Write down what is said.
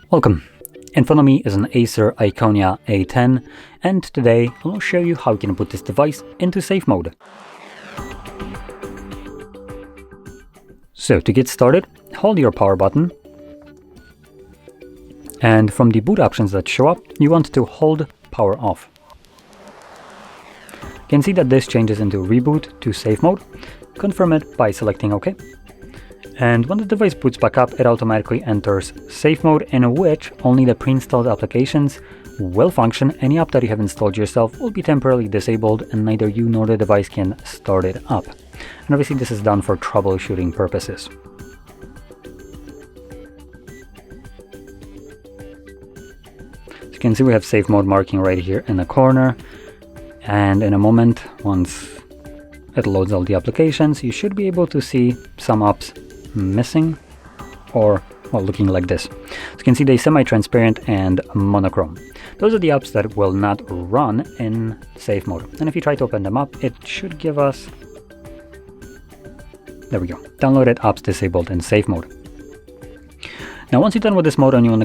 Welcome. In front of me is an Acer Iconia A10, and today I'll show you how you can put this device into safe mode. So to get started, hold your power button, and from the boot options that show up, you want to hold power off. You can see that this changes into reboot to safe mode. Confirm it by selecting OK. And when the device boots back up, it automatically enters safe mode, in which only the pre-installed applications will function. Any app that you have installed yourself will be temporarily disabled, and neither you nor the device can start it up. And obviously this is done for troubleshooting purposes. As you can see, we have safe mode marking right here in the corner, and in a moment, once it loads all the applications, you should be able to see some apps missing, or well, looking like this. So you can see they're semi-transparent and monochrome. Those are the apps that will not run in safe mode. And if you try to open them up, it should give us, there we go, downloaded apps disabled in safe mode. Now once you're done with this mode and you want to go